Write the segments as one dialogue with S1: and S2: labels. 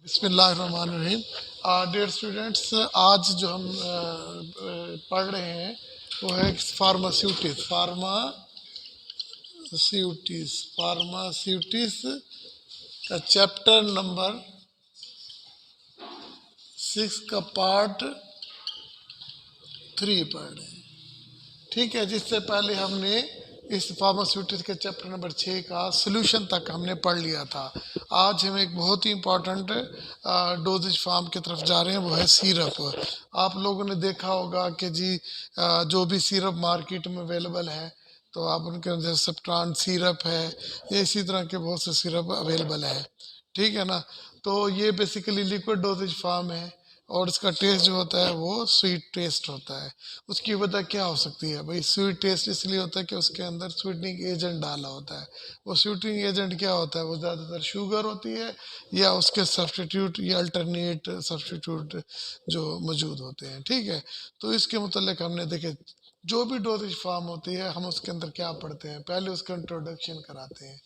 S1: बिस्मिल्लाहिर्रहमानिर्रहीम। Dear students, आज जो हम पढ़ रहे हैं वो है फार्मास्यूटिस का चैप्टर नंबर 6 का पार्ट 3 पढ़ रहे हैं। ठीक है, जिससे पहले हमने इस फार्मास्यूटिक्स के चैप्टर नंबर 6 का सोल्यूशन तक हमने पढ़ लिया था। आज हम एक बहुत ही इम्पोर्टेंट डोजेज फार्म की तरफ जा रहे हैं, वो है सिरप। आप लोगों ने देखा होगा कि जी जो भी सिरप मार्केट में अवेलेबल है, तो आप उनके अंदर सेप्ट्रान सिरप है, ये इसी तरह के बहुत से सिरप अवेलेबल है। ठीक है ना। तो ये बेसिकली लिक्विड डोजेज फार्म है और इसका टेस्ट जो होता है वो स्वीट टेस्ट होता है। उसकी वजह क्या हो सकती है भाई? स्वीट टेस्ट इसलिए होता है कि उसके अंदर स्वीटनिंग एजेंट डाला होता है। वो स्वीटनिंग एजेंट क्या होता है? वो ज़्यादातर शुगर होती है या उसके सब्सटीट्यूट या अल्टरनेट सब्सटीट्यूट जो मौजूद होते हैं। ठीक है, तो इसके मुतल्लिक हमने देखे जो भी डोजेज फार्म होती है, हम उसके अंदर क्या पढ़ते हैं? पहले उसका इंट्रोडक्शन कराते हैं,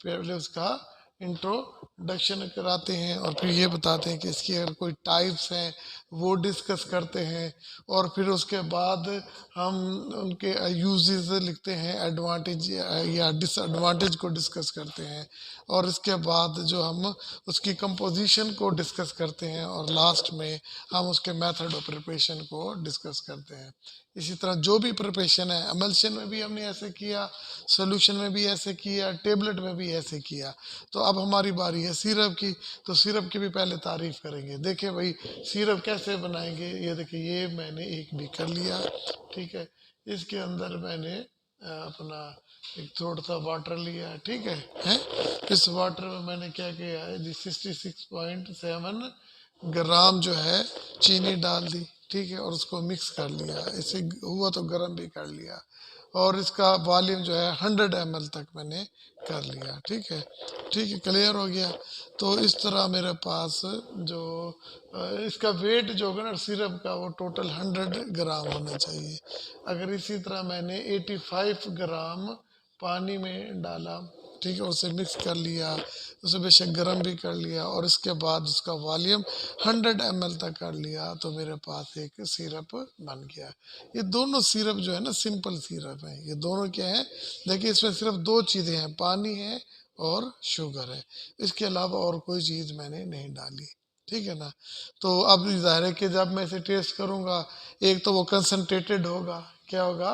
S1: पहले उसका इंट्रोडक्शन कराते हैं और फिर ये बताते हैं कि इसकी अगर कोई टाइप्स हैं वो डिस्कस करते हैं, और फिर उसके बाद हम उनके यूजेस लिखते हैं, एडवांटेज या डिसएडवांटेज को डिस्कस करते हैं, और इसके बाद जो हम उसकी कंपोजिशन को डिस्कस करते हैं, और लास्ट में हम उसके मेथड ऑफ प्रिपरेशन को डिस्कस करते हैं। इसी तरह जो भी प्रिपरेशन है, एमल्शन में भी हमने ऐसे किया, सोल्यूशन में भी ऐसे किया, टेबलेट में भी ऐसे किया। तो अब हमारी बारी है सिरप की। तो सिरप की भी पहले तारीफ करेंगे। देखिए भाई, सिरप कैसे बनाएंगे? ये देखिए, ये मैंने एक बीकर लिया। ठीक है, इसके अंदर मैंने अपना एक थोड़ा सा वाटर लिया है। ठीक है? इस वाटर में मैंने क्या किया है जी, 66.7 ग्राम जो है चीनी डाल दी। ठीक है, और उसको मिक्स कर लिया, इसे हुआ तो गर्म भी कर लिया, और इसका वॉल्यूम जो है 100 ml तक मैंने कर लिया। ठीक है, ठीक है, क्लियर हो गया। तो इस तरह मेरे पास जो इसका वेट जो होगा ना सिरप का, वो टोटल 100 ग्राम होना चाहिए। अगर इसी तरह मैंने 85 ग्राम पानी में डाला, ठीक है, उसे मिक्स कर लिया, उसे बेशक गर्म भी कर लिया, और इसके बाद उसका वॉल्यूम 100 ml तक कर लिया, तो मेरे पास एक सिरप बन गया। ये दोनों सिरप जो है ना, सिंपल सिरप है। ये दोनों क्या है? देखिए, इसमें सिर्फ दो चीज़ें हैं, पानी है और शुगर है। इसके अलावा और कोई चीज़ मैंने नहीं डाली। ठीक है ना। तो अब ज़ाहिर है कि जब मैं इसे टेस्ट करूँगा, एक तो वो कंसनट्रेटेड होगा। क्या होगा?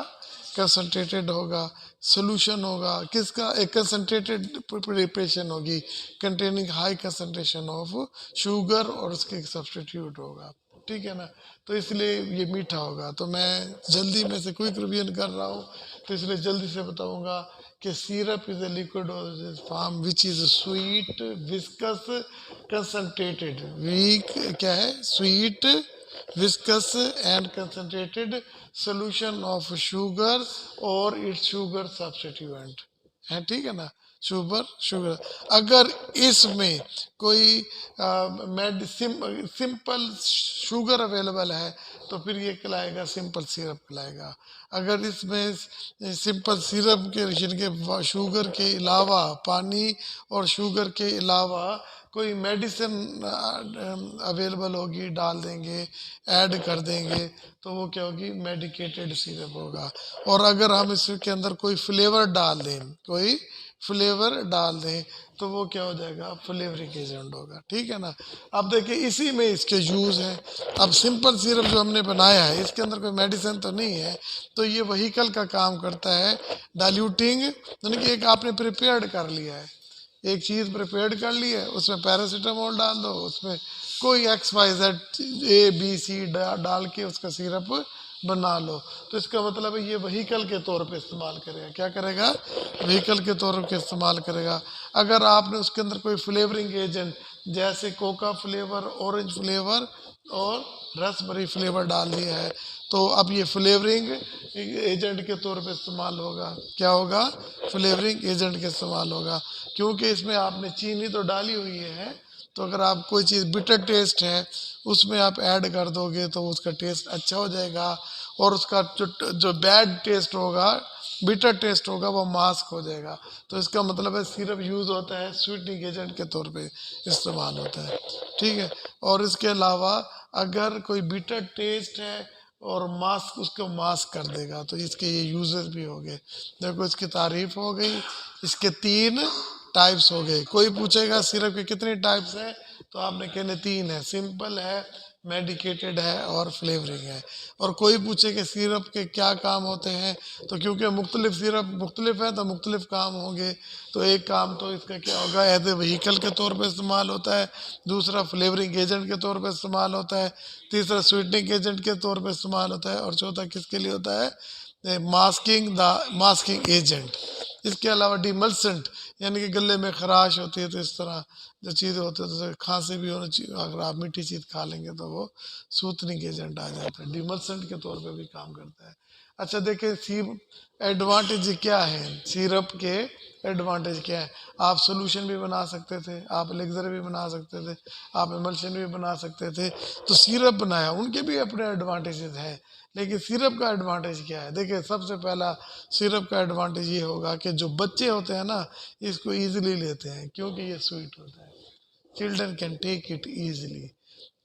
S1: कंसनट्रेटेड होगा। सोल्यूशन होगा किसका? एक कंसनट्रेटेड प्रिपरेशन होगी containing high concentration of sugar, और उसके सब्सटीट्यूट होगा। ठीक है ना। तो इसलिए ये मीठा होगा। तो मैं जल्दी में से क्विक रिवीजन कर रहा हूँ, तो इसलिए जल्दी से बताऊंगा कि syrup is a liquid form which is sweet, viscous, concentrated. वीक क्या है? Sweet, viscous and concentrated solution of sugar और इट्स शुगर सब्सटीट्यूएंट है। ठीक है ना। शुगर अगर इसमें कोई सिंपल शुगर अवेलेबल है, तो फिर ये कहलाएगा सिंपल सिरप कहलाएगा। अगर इसमें सिंपल सिरप के जिनके शुगर के अलावा, पानी और शुगर के अलावा कोई मेडिसिन अवेलेबल होगी, डाल देंगे, ऐड कर देंगे, तो वो क्या होगी? मेडिकेटेड सिरप होगा। और अगर हम इसके अंदर कोई फ्लेवर डाल दें, कोई फ्लेवर डाल दें, तो वो क्या हो जाएगा? फ्लेवरिंग एजेंट होगा। ठीक है ना। अब देखिए, इसी में इसके यूज़ हैं। अब सिंपल सिरप जो हमने बनाया है, इसके अंदर कोई मेडिसिन तो नहीं है, तो ये वहीकल का काम करता है, डाइल्यूटिंग, यानी कि एक आपने प्रिपेयर्ड कर लिया है, एक चीज़ प्रिपेयर कर ली है, उसमें पैरासीटामोल डाल दो, उसमें कोई XYZ ABC डाल के उसका सिरप बना लो। तो इसका मतलब है ये वहीकल के तौर पे इस्तेमाल करेगा। क्या करेगा? वहीकल के तौर पे इस्तेमाल करेगा। अगर आपने उसके अंदर कोई फ्लेवरिंग एजेंट जैसे कोका फ्लेवर, ऑरेंज फ्लेवर और रसबेरी फ्लेवर डाल दिया है, तो अब ये फ्लेवरिंग एजेंट के तौर पे इस्तेमाल होगा। क्या होगा? फ्लेवरिंग एजेंट के इस्तेमाल होगा, क्योंकि इसमें आपने चीनी तो डाली हुई है। तो अगर आप कोई चीज़ बिटर टेस्ट है उसमें आप ऐड कर दोगे, तो उसका टेस्ट अच्छा हो जाएगा, और उसका जो बैड टेस्ट होगा बिटर टेस्ट होगा वो मास्क हो जाएगा। तो इसका मतलब है सिरप यूज़ होता है स्वीटनिंग एजेंट के तौर पे इस्तेमाल होता है, ठीक है। और इसके अलावा अगर कोई बिटर टेस्ट है और मास्क उसको मास्क कर देगा, तो इसके ये यूजेस भी हो गए। देखो इसकी तारीफ हो गई, इसके 3 टाइप्स हो गए। कोई पूछेगा सिरप के कितने टाइप्स हैं, तो आपने कहने 3 है, सिंपल है, मेडिकेटेड है और फ्लेवरिंग है। और कोई पूछे कि सिरप के क्या काम होते हैं, तो क्योंकि मुख्तलिफ सिरप मुख्तलिफ है तो मुख्तलिफ काम होंगे। तो एक काम तो इसका क्या होगा, एज ए व्हीकल के तौर पे इस्तेमाल होता है, दूसरा फ्लेवरिंग एजेंट के तौर पे इस्तेमाल होता है, तीसरा स्वीटनिंग एजेंट के तौर पे इस्तेमाल होता है, और चौथा किसके लिए होता है, मास्किंग एजेंट। इसके अलावा डिमल्सेंट, यानी कि गले में खराश होती है तो इस तरह जो चीज़ें होती है, जैसे खांसी भी होना चाहिए, अगर आप मीठी चीज़ खा लेंगे तो वो सूथनिंग एजेंट आ जाता है, डिमल्सेंट के तौर पे भी काम करता है। अच्छा देखिए एडवांटेज क्या है, सिरप के एडवांटेज क्या है। आप सोल्यूशन भी बना सकते थे, आप एलिक्सर भी बना सकते थे, आप इमल्शन भी बना सकते थे। तो सिरप बनाया, उनके भी अपने एडवांटेजेस हैं। लेकिन सिरप का एडवांटेज क्या है, देखिए सबसे पहला सिरप का एडवांटेज ये होगा कि जो बच्चे होते हैं ना, इसको ईजिली लेते हैं क्योंकि ये स्वीट होता है। Children can take it easily,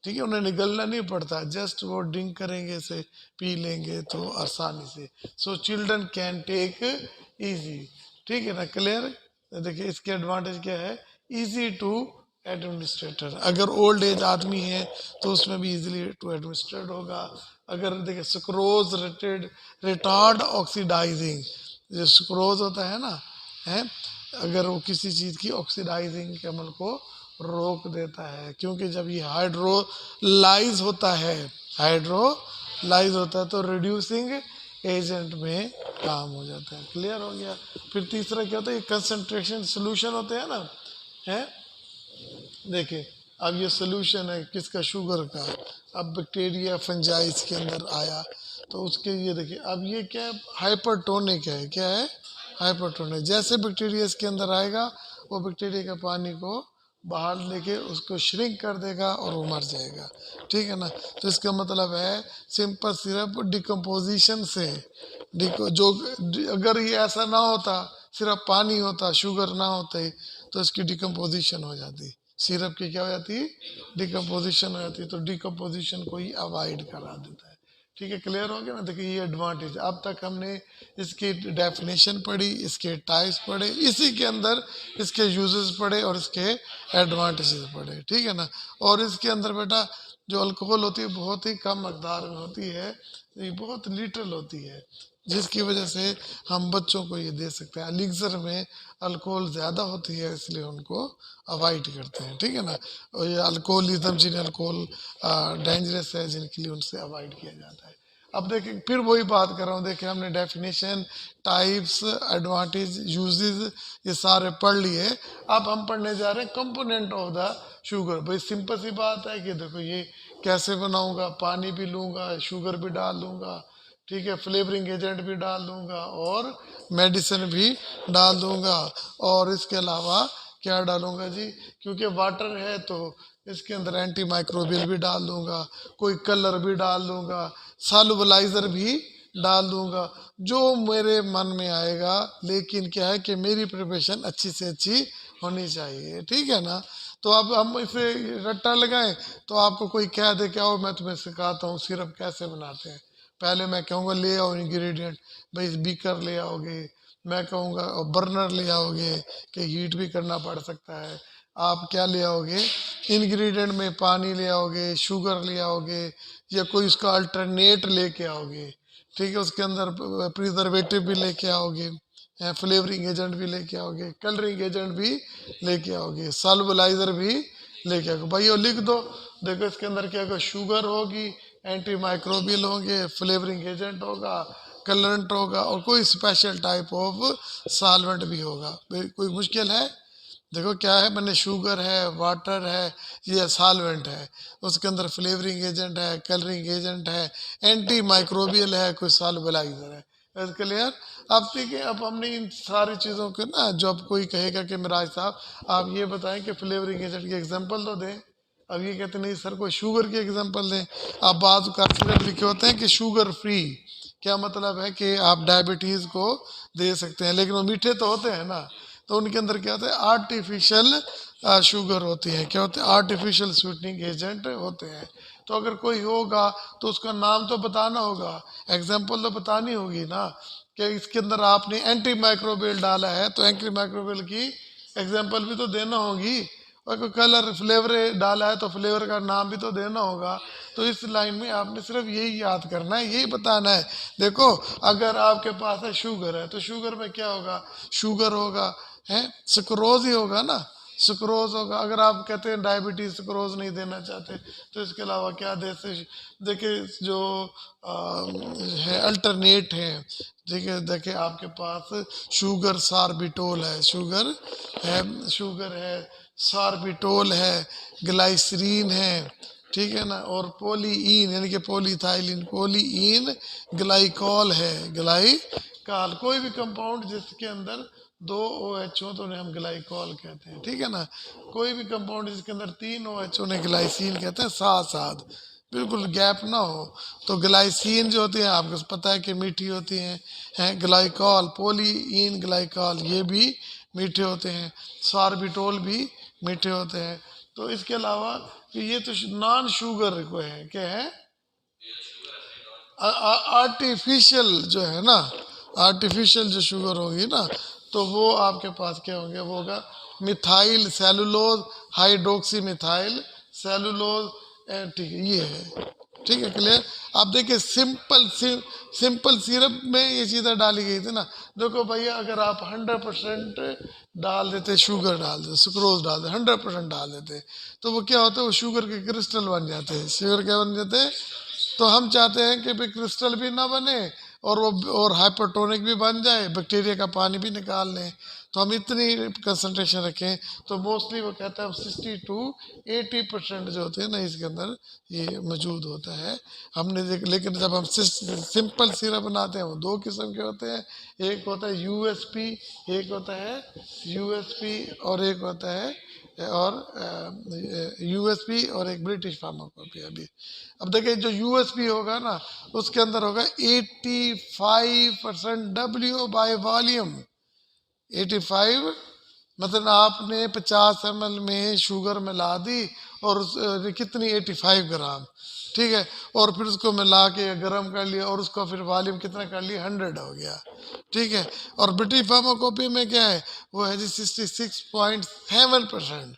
S1: ठीक है, उन्हें निगलना नहीं पड़ता, जस्ट वो ड्रिंक करेंगे से पी लेंगे तो आसानी से। So children can take easy, ठीक है ना, क्लियर। देखिए इसके एडवांटेज क्या है, इजी टू एडमिनिस्ट्रेटर, अगर ओल्ड एज आदमी है तो उसमें भी इजीली टू एडमिनिस्ट्रेट होगा। अगर देखिए सुक्रोज रिटार्ड ऑक्सीडाइजिंग, जो सुक्रोज होता है ना, है, अगर वो किसी चीज़ की ऑक्सीडाइजिंग के अमल को रोक देता है, क्योंकि जब ये हाइड्रोलाइज होता है, हाइड्रोलाइज होता है तो रिड्यूसिंग एजेंट में काम हो जाता है। क्लियर हो गया। फिर तीसरा क्या होता है, ये कंसंट्रेशन सोल्यूशन होते हैं ना, है, देखिए अब ये सोल्यूशन है किसका, शुगर का। अब बैक्टीरिया फंजाइज के अंदर आया तो उसके ये देखिए, अब ये क्या है, हाइपरटोनिक है, क्या है, हाइपरटोनिक। जैसे बैक्टीरिया इसके अंदर आएगा, वो बैक्टीरिया के पानी को बाहर लेके उसको श्रिंक कर देगा और वो मर जाएगा, ठीक है ना। तो इसका मतलब है सिंपल सिर्फ डिकम्पोजिशन से अगर ये ऐसा ना होता, सिर्फ पानी होता, शुगर ना होते, तो इसकी डिकम्पोजिशन हो जाती, सिरप की क्या हो जाती, डिकम्पोजिशन हो जाती है। तो डिकम्पोजिशन को ही अवॉइड करा देता है, ठीक है। क्लियर हो गया ना। देखिए ये एडवांटेज, अब तक हमने इसकी डेफिनेशन पढ़ी, इसके टाइप्स पढ़े, इसी के अंदर इसके यूजेस पढ़े और इसके एडवांटेजेस पढ़े, ठीक है ना। और इसके अंदर बेटा जो अल्कोहल होती है बहुत ही कम मकदार में होती है, ये बहुत लिटल होती है, जिसकी वजह से हम बच्चों को ये दे सकते हैं। एलिक्सर में अल्कोहल ज़्यादा होती है, इसलिए उनको अवॉइड करते हैं, ठीक है ना। और ये अल्कोहलिज्म, जिन्हें अल्कोहल डेंजरस है, जिनके लिए उनसे अवॉइड किया जाता है। अब देखिए फिर वही बात कर रहा हूँ, देखिए हमने डेफिनेशन, टाइप्स, एडवांटेज, यूजेस ये सारे पढ़ लिए। अब हम पढ़ने जा रहे हैं कंपोनेंट ऑफ द शुगर। भाई सिंपल सी बात है कि देखो ये कैसे बनाऊंगा, पानी भी लूँगा, शुगर भी डाल दूंगा, ठीक है, फ्लेवरिंग एजेंट भी डाल दूंगा और मेडिसिन भी डाल दूंगा, और इसके अलावा क्या डालूंगा जी, क्योंकि वाटर है तो इसके अंदर एंटी माइक्रोबियल भी डाल दूंगा, कोई कलर भी डाल दूंगा, सॉल्युबलाइजर भी डाल दूंगा, जो मेरे मन में आएगा। लेकिन क्या है कि मेरी प्रिपरेशन अच्छी से अच्छी होनी चाहिए, ठीक है ना। तो अब हम इसे रट्टा लगाएं, तो आपको कोई कह दे क्या हो, मैं तुम्हें सिखाता हूँ सिरप कैसे बनाते हैं। पहले मैं कहूँगा ले आओ इंग्रेडिएंट, भाई बीकर ले आओगे, मैं कहूँगा बर्नर ले आओगे कि हीट भी करना पड़ सकता है। आप क्या ले आओगे, इंग्रेडिएंट में पानी ले आओगे, शुगर ले आओगे, या कोई उसका अल्टरनेट लेके आओगे, ठीक है, उसके अंदर प्रिजर्वेटिव भी लेके आओगे, फ्लेवरिंग एजेंट भी लेके आओगे, कलरिंग एजेंट भी लेके आओगे, सॉल्युबलाइजर भी लेके आओगे। भाई वो लिख दो, देखो इसके अंदर क्या होगा, शुगर होगी, एंटी माइक्रोबियल होंगे, फ्लेवरिंग एजेंट होगा, कलरेंट होगा, और कोई स्पेशल टाइप ऑफ सॉल्वेंट भी होगा। कोई मुश्किल है, देखो क्या है, मैंने शुगर है, वाटर है, ये सॉल्वेंट है, उसके अंदर फ्लेवरिंग एजेंट है, कलरिंग एजेंट है, एंटी माइक्रोबियल है, कोई सॉल्युबलाइजर है। क्लियर। अब ठीक है, अब हमने इन सारी चीज़ों के ना, जो अब कोई कहेगा कि मिराज साहब आप ये बताएं कि फ्लेवरिंग एजेंट की एग्जांपल तो दें। अब ये कहते नहीं सर कोई शुगर की एग्जांपल दें। अब बाद का सिर्फ लिखे होते हैं कि शुगर फ्री, क्या मतलब है कि आप डायबिटीज़ को दे सकते हैं, लेकिन वो मीठे तो होते हैं ना, तो उनके अंदर क्या होता है, आर्टिफिशियल शुगर होती है, क्या होते हैं, आर्टिफिशियल स्वीटनिंग एजेंट होते हैं। तो अगर कोई होगा तो उसका नाम तो बताना होगा, एग्जाम्पल तो बतानी होगी ना, कि इसके अंदर आपने एंटी माइक्रोबियल डाला है तो एंटी माइक्रोबियल की एग्जाम्पल भी तो देना होगी, और कोई कलर फ्लेवर डाला है तो फ्लेवर का नाम भी तो देना होगा। तो इस लाइन में आपने सिर्फ यही याद करना है, यही बताना है। देखो, अगर आपके पास है शुगर है तो शुगर में क्या होगा, शुगर होगा, है सुक्रोज ही होगा ना, सुक्रोज होगा। अगर आप कहते हैं डायबिटीज सुक्रोज नहीं देना चाहते तो इसके अलावा क्या देते, देखिए जो है अल्टरनेट है, ठीक है, देखिए आपके पास शुगर सार्बिटोल है, शुगर है, सार्बिटोल है, ग्लाइसरीन है, ठीक है ना, और पोलीइन यानी कि पॉलीथाइलिन, पोलीइन ग्लाइकॉल है, ग्लाइकॉल कोई भी कंपाउंड जिसके अंदर दो ओ एच हो तो उन्हें हम ग्लाइकॉल कहते हैं, ठीक है ना। कोई भी कंपाउंड जिसके अंदर तीन ओ एच उन्हें ग्लाइसिन कहते हैं, साथ साथ बिल्कुल गैप ना हो। तो ग्लाइसिन जो होती है आपको पता है कि मीठी होती हैं, ग्लाइकॉल पोलीइन ग्लाइकॉल ये भी मीठे होते हैं, सार्बिटोल भी मीठे होते हैं। तो इसके अलावा ये तो नॉन शुगर को है, क्या है, आर्टिफिशियल जो है ना, आर्टिफिशियल जो शुगर होगी ना, तो वो आपके पास क्या होंगे, वो होगा methyl cellulose, hydroxy methyl cellulose, ठीक है, ये है, ठीक है, क्लियर। आप देखिए सिंपल सिरप में ये चीज़ें डाली गई थी ना। देखो भैया, अगर आप 100% डाल देते, शुगर डाल देते, सुक्रोज डाल देते, 100% डाल देते, तो वो क्या होता है, वो शुगर के क्रिस्टल बन जाते हैं, शुगर क्या बन जाते हैं। तो हम चाहते हैं कि भाई क्रिस्टल भी ना बने और वो और हाइपरटोनिक भी बन जाए, बैक्टीरिया का पानी भी निकाल लें। तो हम इतनी कंसंट्रेशन रखें, तो मोस्टली वो कहता है 60 to 80% जो होते हैं ना इसके अंदर ये मौजूद होता है। हमने लेकिन जब हम सिंपल सिरप बनाते हैं वो दो किस्म के होते हैं, एक होता है यूएसपी, एक होता है यूएसपी और एक होता है और यूएसपी और एक ब्रिटिश फार्माकोपिया भी। अब देखिए जो यूएसपी होगा ना उसके अंदर होगा 85% डब्ल्यू बाय वॉल्यूम, 85, मतलब आपने 50 ml में शुगर मिला दी और कितनी 85 ग्राम, ठीक है, और फिर उसको मिला के गर्म कर लिया और उसको फिर वॉल्यूम कितना कर लिया, 100 हो गया, ठीक है। और ब्रिटिश फार्माकोपी में क्या है, वो है जी 66.7%।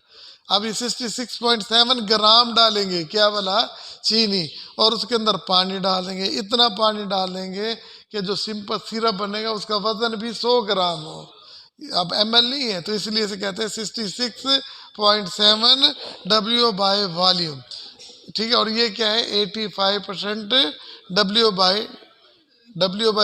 S1: अब ये 66.7 ग्राम डालेंगे, क्या बोला, चीनी, और उसके अंदर पानी डालेंगे, इतना पानी डालेंगे कि जो सिंपल सिरप बनेगा उसका वजन भी 100 ग्राम हो। अब ml नहीं है तो इसलिए इसे कहते हैं 66.7 डब्ल्यू बाय वॉल्यूम, ठीक है। और ये क्या है, 85% डब्ल्यू बाय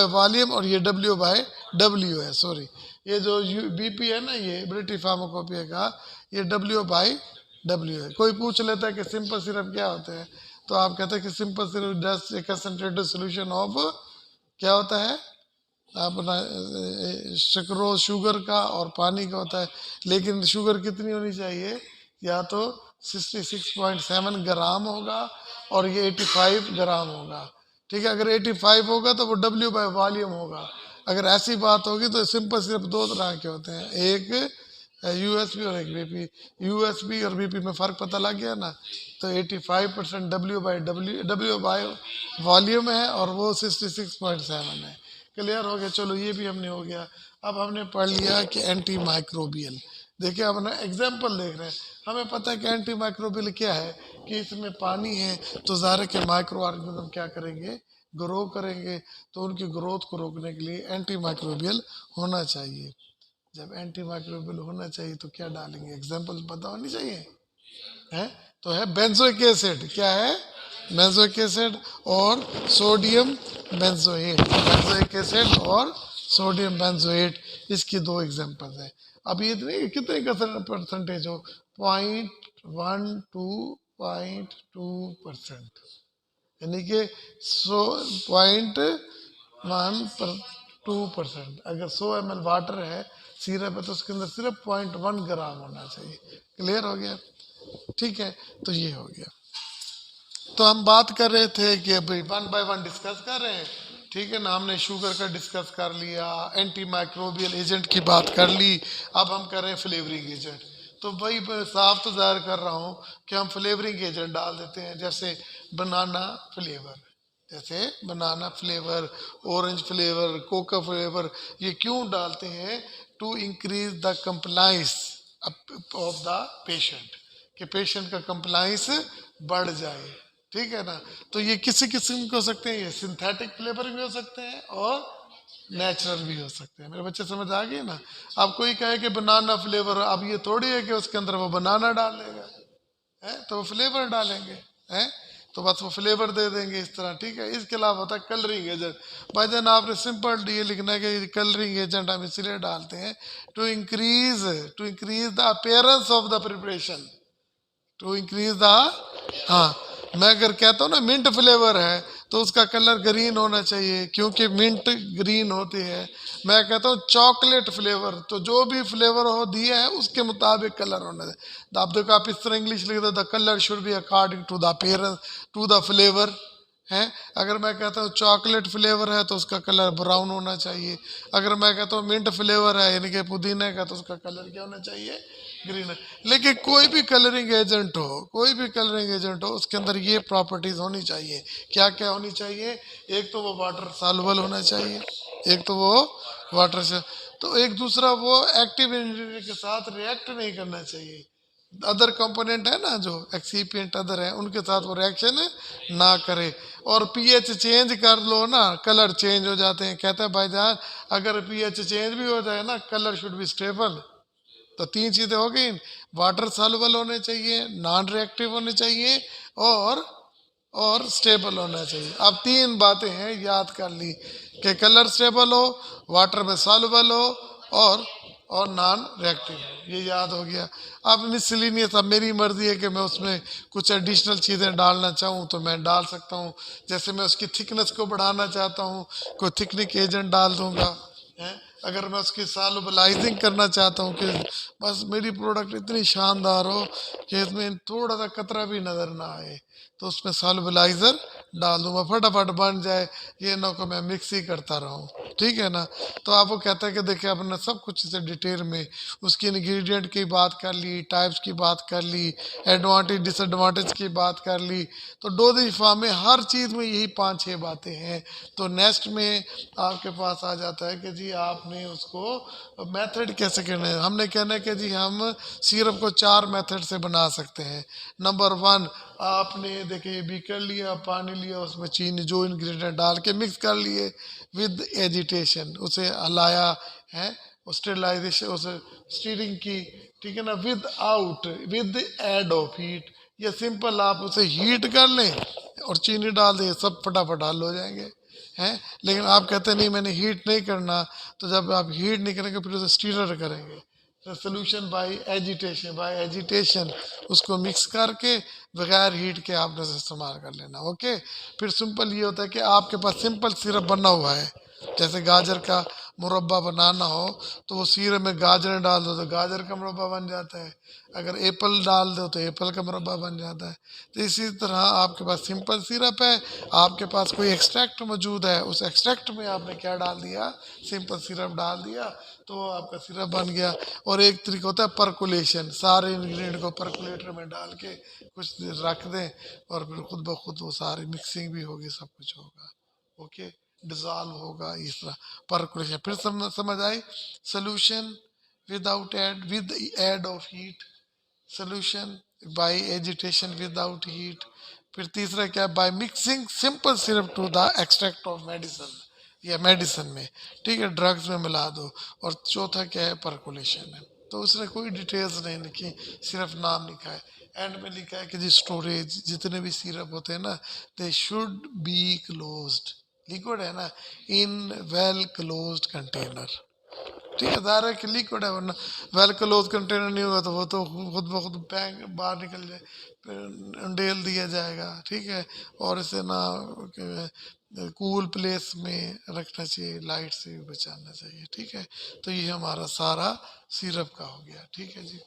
S1: वॉल्यूम, और ये डब्ल्यू बाय डब्ल्यू है, सॉरी, ये जो बीपी है ना ये ब्रिटिश फार्माकोपिया का, ये डब्ल्यू बाय डब्ल्यू है। कोई पूछ लेता है कि सिंपल सिरप क्या होता है, तो आप कहते हैं कि simple syrup just a concentrated solution of, क्या होता है, अपना सुक्रोज शुगर का और पानी का होता है। लेकिन शुगर कितनी होनी चाहिए, या तो 66.7 ग्राम होगा और ये 85 ग्राम होगा, ठीक है। अगर 85 होगा तो वो डब्ल्यू बाय वॉल्यूम होगा। अगर ऐसी बात होगी तो सिंपल सिर्फ दो तरह के होते हैं, एक यूएसपी और एक बीपी। यूएसपी और बीपी में फ़र्क पता लग गया ना। तो 85% डब्ल्यू बाय वॉल्यूम है और वो 66.7 है। क्लियर हो गया, चलो ये भी हमने हो गया। अब हमने पढ़ लिया कि एंटी माइक्रोबियल। देखिए अब ना एग्जाम्पल देख रहे हैं, हमें पता है कि एंटी माइक्रोबियल क्या है, कि इसमें पानी है तो ज़ाहिर है कि माइक्रो ऑर्गेनिज्म क्या करेंगे, ग्रो करेंगे। तो उनकी ग्रोथ को रोकने के लिए एंटी माइक्रोबियल होना चाहिए। जब एंटी माइक्रोबियल होना चाहिए तो क्या डालेंगे, एग्जाम्पल पता होनी चाहिए, है। तो है बेंजोइक एसिड, क्या है, बेंजोइक एसिड और सोडियम बेंजोएट, बेंजोइक एसिड और सोडियम बेंजोएट, इसकी दो एग्जांपल्स हैं। अब ये कितने का परसेंटेज हो, 0.12%, यानी कि 0.12%। अगर 100 ml वाटर है, सिरप है, तो उसके अंदर सिर्फ 0.1 ग्राम होना चाहिए। क्लियर हो गया, ठीक है। तो ये हो गया। तो हम बात कर रहे थे कि अभी 1 by 1 डिस्कस कर रहे हैं। ठीक है ना, हमने शुगर का डिस्कस कर लिया, एंटी माइक्रोबियल एजेंट की बात कर ली, अब हम कर रहे हैं फ्लेवरिंग एजेंट। तो भाई मैं साफ तो जाहिर कर रहा हूँ कि हम फ्लेवरिंग एजेंट डाल देते हैं, जैसे बनाना फ्लेवर, जैसे banana flavour, orange flavour, coca flavour. ये क्यों डालते हैं? To increase the compliance of the patient, कि पेशेंट का कंप्लाइंस बढ़ जाए। ठीक है ना। तो ये किसी किस्म के हो सकते हैं, ये सिंथेटिक फ्लेवर भी हो सकते हैं और नेचुरल भी हो सकते हैं। मेरे बच्चे समझ आ गए ना। अब कोई कहे कि बनाना फ्लेवर, अब ये थोड़ी है कि उसके अंदर वो बनाना डाल देगा, है तो वो फ्लेवर डालेंगे, हैं तो बस वो फ्लेवर दे देंगे इस तरह। ठीक है। इसके अलावा होता है कलरिंग एजेंट। भाई जान आपने सिंपल ये लिखना है कि कलरिंग एजेंट हम इसलिए डालते हैं to increase the appearance of the preparation, to increase the, हाँ, मैं अगर कहता हूँ ना मिंट फ्लेवर है तो उसका कलर ग्रीन होना चाहिए, क्योंकि मिंट ग्रीन होती है। मैं कहता हूँ चॉकलेट फ्लेवर, तो जो भी फ्लेवर हो दिया है उसके मुताबिक कलर होना चाहिए। तो आप देखो, आप इस तरह इंग्लिश लिख दो, the colour should be according to the appearance to the flavour, है। अगर मैं कहता हूँ चॉकलेट फ्लेवर है तो उसका कलर ब्राउन होना चाहिए। अगर मैं कहता हूँ मिंट फ्लेवर है यानी कि पुदीने का, तो उसका कलर क्या होना चाहिए? ग्रीन है। लेकिन कोई भी कलरिंग एजेंट हो, कोई भी कलरिंग एजेंट हो, उसके अंदर ये प्रॉपर्टीज होनी चाहिए। क्या क्या होनी चाहिए? एक तो वो वाटर सॉल्युबल होना चाहिए, एक तो वो वाटर से, तो एक दूसरा वो एक्टिव इंग्रेडिएंट के साथ रिएक्ट नहीं करना चाहिए। अदर कंपोनेंट है ना जो एक्सीपिएंट अदर है, उनके साथ वो रिएक्शन ना करे। और पीएच चेंज कर लो ना, कलर चेंज हो जाते हैं। कहते हैं भाईजान अगर पीएच चेंज भी हो जाए ना, कलर शुड बी स्टेबल। तो तीन चीजें हो गई, वाटर सॉल्युबल होने चाहिए, नॉन रिएक्टिव होने चाहिए, और स्टेबल होना चाहिए। अब तीन बातें हैं, याद कर ली, कि कलर स्टेबल हो, वाटर में सॉल्युबल हो, और नॉन रिएक्टिव हो। ये याद हो गया। अब मिसलिनियस, अब मेरी मर्जी है कि मैं उसमें कुछ एडिशनल चीज़ें डालना चाहूँ तो मैं डाल सकता हूँ। जैसे मैं उसकी थिकनेस को बढ़ाना चाहता हूँ, कोई थिकनिक एजेंट डाल दूंगा, है। अगर मैं उसकी सॉल्युबलाइजिंग करना चाहता हूँ कि बस मेरी प्रोडक्ट इतनी शानदार हो कि इसमें थोड़ा सा कतरा भी नज़र ना आए, तो उसमें सॉल्युबलाइजर डाल दूंगा, फटाफट बन जाए, ये ना को मैं मिक्स ही करता रहूँ। ठीक है ना। तो आप वो कहते हैं कि देखिए आपने सब कुछ इसे डिटेल में उसकी इंग्रेडिएंट की बात कर ली, टाइप्स की बात कर ली, एडवांटेज डिसएडवांटेज की बात कर ली। तो डोजेज फॉर्म में हर चीज़ में यही पांच छह बातें हैं। तो नेक्स्ट में आपके पास आ जाता है कि जी आपने उसको मेथड कैसे करना है। हमने कहना है कि जी हम सिरप को चार मेथड से बना सकते हैं। नंबर वन, आपने देखिए बीकर लिया, पानी लिया, उसमें चीनी जो इंग्रेडिएंट डाल के मिक्स कर लिए, विद एजिटेशन उसे हलाया, है, स्टेरिलाइजेशन उसे स्टीरिंग की। ठीक है ना। Without, with aid of heat, या सिंपल आप उसे हीट कर लें और चीनी डाल दें, सब फटाफट हल हो जाएंगे, हैं। लेकिन आप कहते हैं नहीं मैंने हीट नहीं करना, तो जब आप हीट नहीं करेंगे फिर उसे स्टीरर करेंगे। सोल्यूशन बाय एजिटेशन, उसको मिक्स करके बगैर हीट के आपने उसे इस्तेमाल कर लेना। ओके। फिर सिंपल ये होता है कि आपके पास सिंपल सिरप बना हुआ है, जैसे गाजर का मुरब्बा बनाना हो तो वो सिरप में गाजर डाल दो तो गाजर का मुरब्बा बन जाता है, अगर एप्पल डाल दो तो एप्पल का मुरब्बा बन जाता है। तो इसी तरह आपके पास सिंपल सिरप है, आपके पास कोई एक्सट्रैक्ट मौजूद है, उस एक्सट्रैक्ट में आपने क्या डाल दिया? सिंपल सिरप डाल दिया, तो आपका सिरप बन गया। और एक तरीका होता है परकुलेशन, सारे इंग्रेडिएंट को परकुलेटर में डाल के कुछ देर रख दें और फिर खुद ब खुद वो सारी मिक्सिंग भी होगी, सब कुछ होगा। ओके। डिजॉल्व होगा इस तरह, परकुलेशन। फिर समझ आई? Solution without aid, with aid of heat, solution by agitation without heat. फिर तीसरा क्या? By mixing simple syrup to the extract of medicine, या मेडिसिन में, ठीक है, ड्रग्स में मिला दो। और चौथा क्या है? परकुलेशन है। तो उसने कोई डिटेल्स नहीं लिखी, सिर्फ नाम लिखा है। एंड में लिखा है कि जी स्टोरेज, जितने भी सिरप होते हैं ना, they should be closed, liquid है ना, इन वेल क्लोज्ड कंटेनर। ठीक है, दायरा कि लिक्विड है, वरना वेल क्लोज कंटेनर नहीं होगा तो वो तो खुद ब खुद बैंक बाहर निकल जाए, फिर डेल दिया जाएगा। ठीक है। और इसे ना कूल प्लेस में रखना चाहिए, लाइट से भी बचाना चाहिए। ठीक है। तो ये हमारा सारा सिरप का हो गया। ठीक है जी।